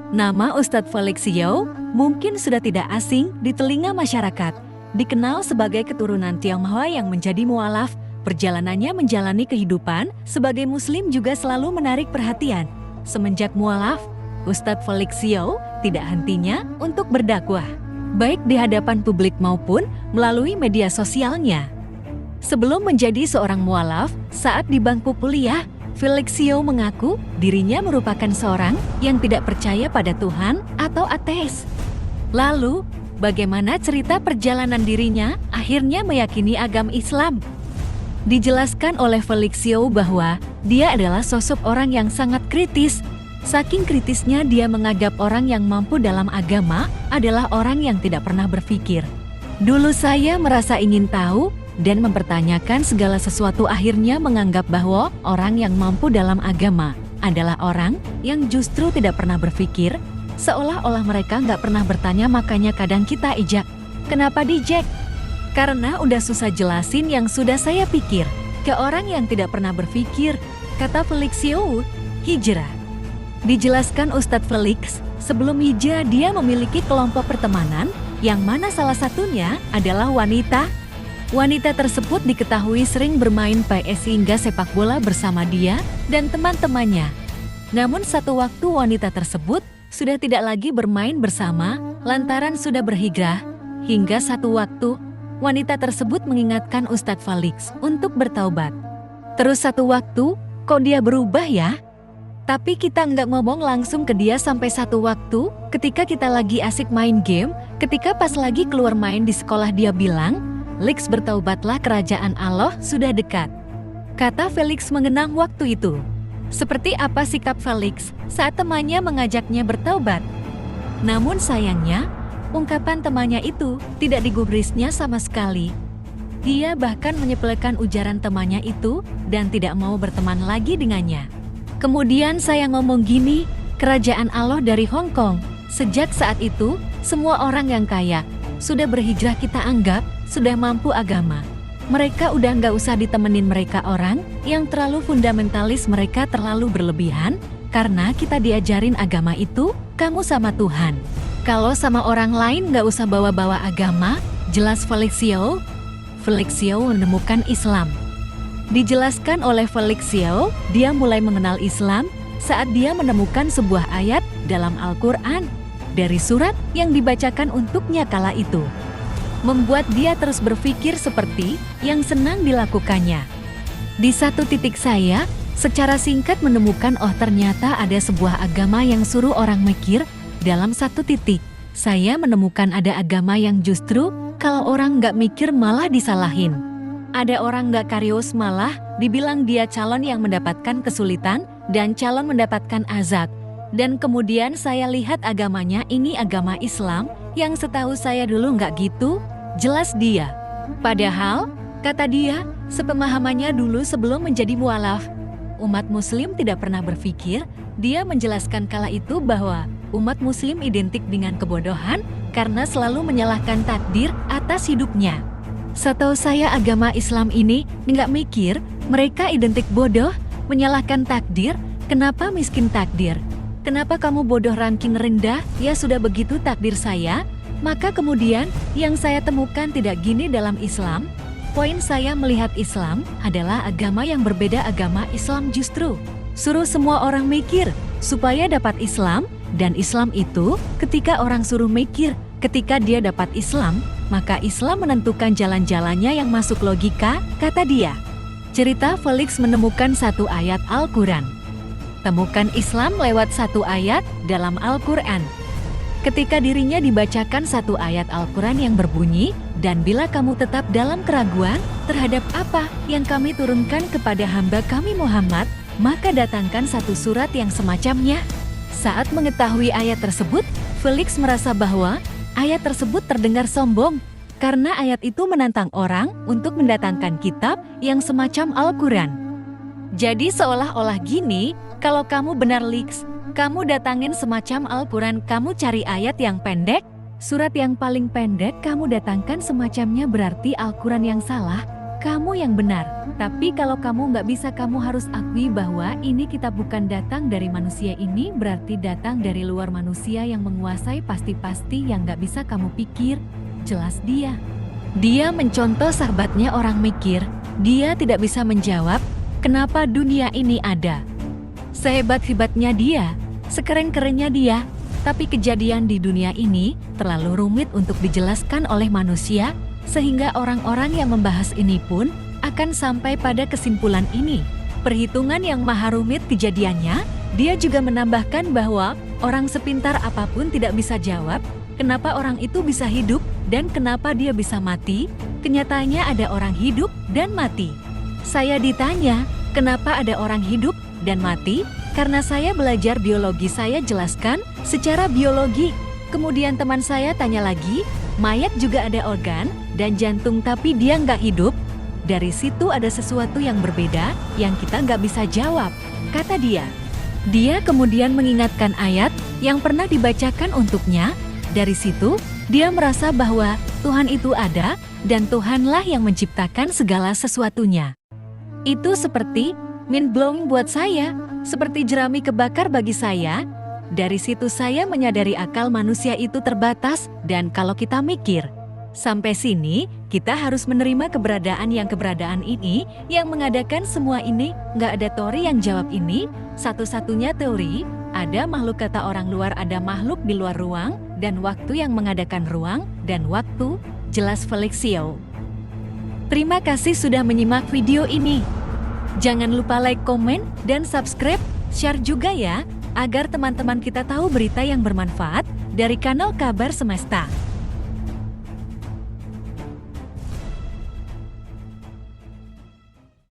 Nama Ustadz Felix Yeo mungkin sudah tidak asing di telinga masyarakat. Dikenal sebagai keturunan Tionghoa yang menjadi mualaf, perjalanannya menjalani kehidupan sebagai muslim juga selalu menarik perhatian. Semenjak mualaf, Ustadz Felix Yeo tidak hentinya untuk berdakwah, baik di hadapan publik maupun melalui media sosialnya. Sebelum menjadi seorang mualaf, saat di bangku kuliah, Felix Yeo mengaku dirinya merupakan seorang yang tidak percaya pada Tuhan atau ateis. Lalu, bagaimana cerita perjalanan dirinya akhirnya meyakini agama Islam? Dijelaskan oleh Felix Yeo bahwa dia adalah sosok orang yang sangat kritis. Saking kritisnya dia menganggap orang yang mampu dalam agama adalah orang yang tidak pernah berpikir. Dulu saya merasa ingin tahu dan mempertanyakan segala sesuatu, akhirnya menganggap bahwa orang yang mampu dalam agama adalah orang yang justru tidak pernah berpikir, seolah-olah mereka nggak pernah bertanya. Makanya kadang kita ijak, kenapa dijek? Karena udah susah jelasin yang sudah saya pikir ke orang yang tidak pernah berpikir, kata Felix Yeo. Hijrah. Dijelaskan Ustadz Felix, sebelum hijrah dia memiliki kelompok pertemanan, yang mana salah satunya adalah wanita. Wanita tersebut diketahui sering bermain PS hingga sepak bola bersama dia dan teman-temannya. Namun satu waktu wanita tersebut sudah tidak lagi bermain bersama lantaran sudah berhijrah. Hingga satu waktu, wanita tersebut mengingatkan Ustadz Felix untuk bertaubat. Terus satu waktu, kok dia berubah ya? Tapi kita nggak ngomong langsung ke dia sampai satu waktu, ketika kita lagi asik main game, ketika pas lagi keluar main di sekolah dia bilang, Felix bertaubatlah, kerajaan Allah sudah dekat. Kata Felix mengenang waktu itu. Seperti apa sikap Felix saat temannya mengajaknya bertaubat? Namun sayangnya, ungkapan temannya itu tidak digubrisnya sama sekali. Dia bahkan menyepelekan ujaran temannya itu dan tidak mau berteman lagi dengannya. Kemudian saya ngomong gini, kerajaan Allah dari Hong Kong. Sejak saat itu, semua orang yang kaya sudah berhijrah kita anggap sudah mampu agama. Mereka udah nggak usah ditemenin mereka orang yang terlalu fundamentalis, mereka terlalu berlebihan, karena kita diajarin agama itu, kamu sama Tuhan. Kalau sama orang lain nggak usah bawa-bawa agama, jelas Felix Yeo. Felix Yeo menemukan Islam. Dijelaskan oleh Felix Yeo, dia mulai mengenal Islam saat dia menemukan sebuah ayat dalam Al-Quran dari surat yang dibacakan untuknya kala itu. Membuat dia terus berpikir seperti yang senang dilakukannya. Di satu titik saya, secara singkat menemukan ternyata ada sebuah agama yang suruh orang mikir. Dalam satu titik, saya menemukan ada agama yang justru kalau orang nggak mikir malah disalahin. Ada orang nggak karius malah dibilang dia calon yang mendapatkan kesulitan dan calon mendapatkan azab. Dan kemudian saya lihat agamanya ini agama Islam, yang setahu saya dulu nggak gitu, jelas dia. Padahal, kata dia, sepemahamannya dulu sebelum menjadi mualaf, umat muslim tidak pernah berpikir. Dia menjelaskan kala itu bahwa umat muslim identik dengan kebodohan karena selalu menyalahkan takdir atas hidupnya. Setahu saya agama Islam ini nggak mikir, mereka identik bodoh, menyalahkan takdir, kenapa miskin takdir? Kenapa kamu bodoh ranking rendah? Ya sudah begitu takdir saya. Maka kemudian yang saya temukan tidak gini dalam Islam. Poin saya melihat Islam adalah agama yang berbeda. Agama Islam justru suruh semua orang mikir supaya dapat Islam. Dan Islam itu ketika orang suruh mikir, ketika dia dapat Islam, maka Islam menentukan jalan-jalannya yang masuk logika, kata dia. Cerita Felix menemukan satu ayat Al-Quran. Temukan Islam lewat satu ayat dalam Al-Quran. Ketika dirinya dibacakan satu ayat Al-Quran yang berbunyi, dan bila kamu tetap dalam keraguan terhadap apa yang kami turunkan kepada hamba kami Muhammad, maka datangkan satu surat yang semacamnya. Saat mengetahui ayat tersebut, Felix merasa bahwa ayat tersebut terdengar sombong, karena ayat itu menantang orang untuk mendatangkan kitab yang semacam Al-Quran. Jadi seolah-olah gini, kalau kamu benar Leaks, kamu datangin semacam Al-Quran, kamu cari ayat yang pendek, surat yang paling pendek kamu datangkan semacamnya, berarti Al-Quran yang salah. kamu yang benar. Tapi kalau kamu nggak bisa, kamu harus akui bahwa ini kitab bukan datang dari manusia, ini berarti datang dari luar manusia yang menguasai pasti-pasti yang nggak bisa kamu pikir. Jelas dia. Dia mencontoh sahabatnya orang mikir. Dia tidak bisa menjawab, kenapa dunia ini ada. Sehebat-hebatnya dia, sekeren-kerennya dia, tapi kejadian di dunia ini terlalu rumit untuk dijelaskan oleh manusia, sehingga orang-orang yang membahas ini pun akan sampai pada kesimpulan ini. Perhitungan yang maha rumit kejadiannya, dia juga menambahkan bahwa orang sepintar apapun tidak bisa jawab kenapa orang itu bisa hidup dan kenapa dia bisa mati. Kenyataannya ada orang hidup dan mati. Saya ditanya, kenapa ada orang hidup dan mati? Karena saya belajar biologi, saya jelaskan secara biologi. Kemudian teman saya tanya lagi, mayat juga ada organ dan jantung tapi dia nggak hidup. Dari situ ada sesuatu yang berbeda yang kita nggak bisa jawab, kata dia. Dia kemudian mengingatkan ayat yang pernah dibacakan untuknya. Dari situ, dia merasa bahwa Tuhan itu ada dan Tuhanlah yang menciptakan segala sesuatunya. Itu seperti mind-blowing buat saya, seperti jerami kebakar bagi saya. Dari situ saya menyadari akal manusia itu terbatas dan kalau kita mikir, sampai sini kita harus menerima keberadaan ini yang mengadakan semua ini. Nggak ada teori yang jawab ini, satu-satunya teori, ada makhluk kata orang luar, ada makhluk di luar ruang dan waktu yang mengadakan ruang dan waktu, jelas Felixio. Terima kasih sudah menyimak video ini. Jangan lupa like, komen, dan subscribe, share juga ya, agar teman-teman kita tahu berita yang bermanfaat dari kanal Kabar Semesta.